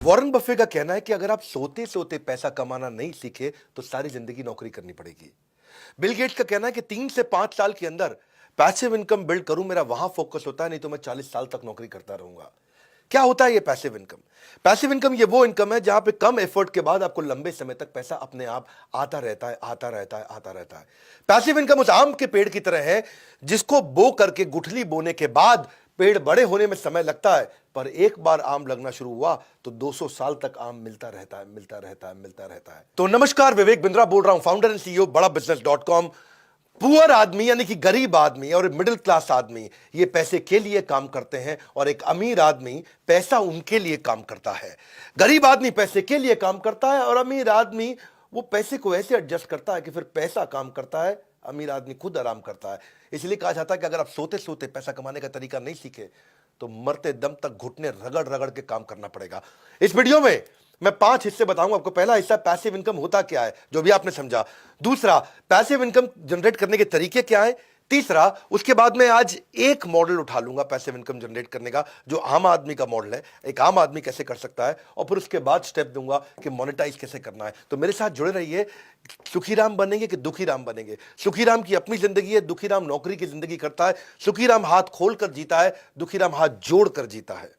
Warren Buffett का कहना है कि अगर आप सोते सोते पैसा कमाना नहीं सीखे तो सारी जिंदगी नौकरी करनी पड़ेगी। बिल गेट्स का कहना है कि 3 से 5 साल के अंदर पैसिव इनकम बिल्ड करूं, मेरा वहां फोकस होता है, नहीं तो मैं 40 साल तक नौकरी करता रहूंगा। क्या होता है ये पैसिव इनकम? पैसिव इनकम ये वो इनकम है जहां पे कम एफर्ट के बाद आपको लंबे समय तक पैसा अपने आप आता रहता है, आता रहता है, आता रहता है। पैसिव इनकम उस आम के पेड़ की तरह है जिसको बो करके गुठली बोने के बाद पेड़ बड़े होने में समय लगता है, पर एक बार आम लगना शुरू हुआ तो 200 साल तक आम मिलता रहता है, मिलता रहता है, मिलता रहता है। तो नमस्कार, विवेक बिंद्रा बोल रहा हूं, फाउंडर एंड सीईओ बड़ा बिजनेस.com। पुअर आदमी यानी कि गरीब आदमी और मिडिल क्लास आदमी ये पैसे के लिए काम करते हैं और एक अमीर आदमी पैसा उनके लिए काम करता है। गरीब आदमी पैसे के लिए काम करता है और अमीर आदमी वो पैसे को ऐसे एडजस्ट करता है कि फिर पैसा काम करता है, अमीर आदमी खुद आराम करता है। इसलिए कहा जाता है कि अगर आप सोते सोते पैसा कमाने का तरीका नहीं सीखे तो मरते दम तक घुटने रगड़ रगड़ के काम करना पड़ेगा। इस वीडियो में मैं 5 हिस्से बताऊंगा आपको। पहला हिस्सा पैसिव इनकम होता क्या है, जो भी आपने समझा। दूसरा, पैसिव इनकम जनरेट करने के तरीके क्या है। तीसरा, उसके बाद में आज एक मॉडल उठा लूंगा पैसिव इनकम जनरेट करने का, जो आम आदमी का मॉडल है, एक आम आदमी कैसे कर सकता है, और फिर उसके बाद स्टेप दूंगा कि मोनेटाइज कैसे करना है। तो मेरे साथ जुड़े रहिए। सुखीराम बनेंगे कि दुखीराम बनेंगे? सुखीराम की अपनी जिंदगी है, दुखीराम नौकरी की जिंदगी करता है। सुखीराम हाथ खोलकर जीता है, दुखीराम हाथ जोड़कर जीता है।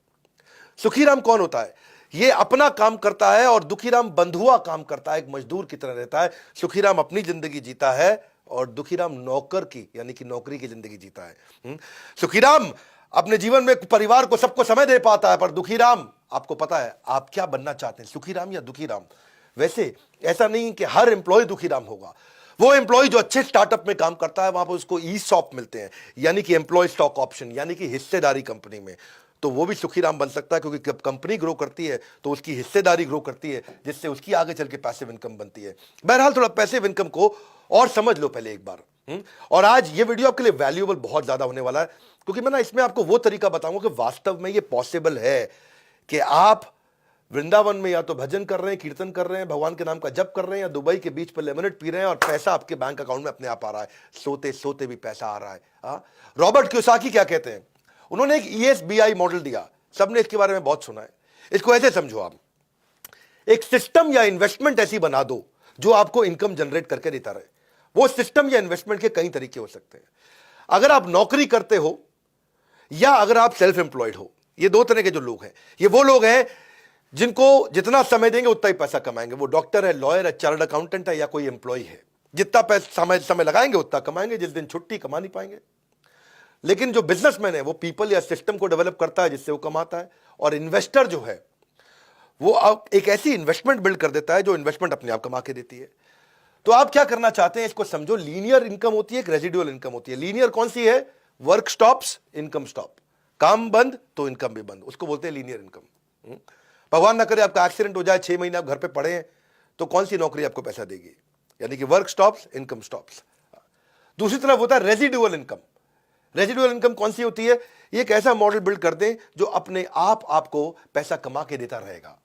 सुखीराम कौन होता है? ये अपना काम करता है और दुखीराम बंधुआ काम करता है, एक मजदूर की तरह रहता है। सुखीराम अपनी जिंदगी जीता है और दुखीराम नौकर की यानी कि नौकरी की जिंदगी जीता है। सुखीराम अपने जीवन में परिवार को, सबको समय दे पाता है, पर दुखीराम, आपको पता है आप क्या बनना चाहते हैं, सुखीराम या दुखीराम? वैसे ऐसा नहीं कि हर एम्प्लॉय दुखीराम होगा। वो एम्प्लॉय जो अच्छे स्टार्टअप में काम करता है, वहां पर उसको ईसॉप मिलते हैं, यानी कि एम्प्लॉय स्टॉक ऑप्शन, यानी कि हिस्सेदारी कंपनी में, तो वो भी सुखीराम बन सकता है, क्योंकि जब कंपनी ग्रो करती है तो उसकी हिस्सेदारी ग्रो करती है, जिससे उसकी आगे चल के पैसिव इनकम बनती है। बहरहाल थोड़ा पैसिव इनकम को और समझ लो पहले एक बार। और आज ये वीडियो आपके लिए वैल्यूएबल बहुत ज्यादा होने वाला है, क्योंकि मैं ना इसमें आपको वो तरीका बताऊंगा कि वास्तव में ये पॉसिबल है कि आप वृंदावन में या तो भजन कर रहे हैं, कीर्तन कर रहे हैं, भगवान के नाम का जप कर रहे हैं, या दुबई के बीच पर लेमनेड पी रहे हैं और पैसा आपके बैंक अकाउंट में अपने आप आ रहा है, सोते सोते भी पैसा आ रहा है। रॉबर्ट कियोसाकी क्या कहते हैं? उन्होंने एक ESBI मॉडल दिया, सबने इसके बारे में बहुत सुना है। इसको ऐसे समझो, आप एक सिस्टम या इन्वेस्टमेंट ऐसी बना दो जो आपको इनकम जनरेट करके देता रहे। वो सिस्टम या इन्वेस्टमेंट के कई तरीके हो सकते हैं। अगर आप नौकरी करते हो या अगर आप सेल्फ एम्प्लॉयड हो, ये दो तरह के जो लोग हैं, ये वो लोग हैं जिनको जितना समय देंगे उतना ही पैसा कमाएंगे। वो डॉक्टर है, लॉयर है, चार्टर्ड अकाउंटेंट है, या कोई एम्प्लॉय है, जितना पैसा समय लगाएंगे उतना कमाएंगे, जिस दिन छुट्टी कमा नहीं पाएंगे। लेकिन जो बिजनेसमैन है वो पीपल या सिस्टम को डेवलप करता है जिससे वो कमाता है, और इन्वेस्टर जो है वो एक ऐसी इन्वेस्टमेंट बिल्ड कर देता है जो इन्वेस्टमेंट अपने आप कमा के देती है। तो आप क्या करना चाहते हैं, इसको समझो। लीनियर इनकम होती है, एक रेजिडुअल इनकम होती है। लीनियर कौन सी है? Work stops, income stop. काम बंद तो इनकम भी बंद, उसको बोलते हैं लीनियर इनकम। भगवान ना करे आपका एक्सीडेंट हो जाए, 6 महीने आप घर पे पड़े हैं, तो कौन सी नौकरी आपको पैसा देगी? यानी कि वर्क स्टॉप्स, इनकम स्टॉप्स। दूसरी तरफ होता है रेजिडुअल इनकम। रेजिडुअल इनकम कौन सी होती है? ये एक ऐसा मॉडल बिल्ड कर दें जो अपने आप आपको पैसा कमा के देता रहेगा।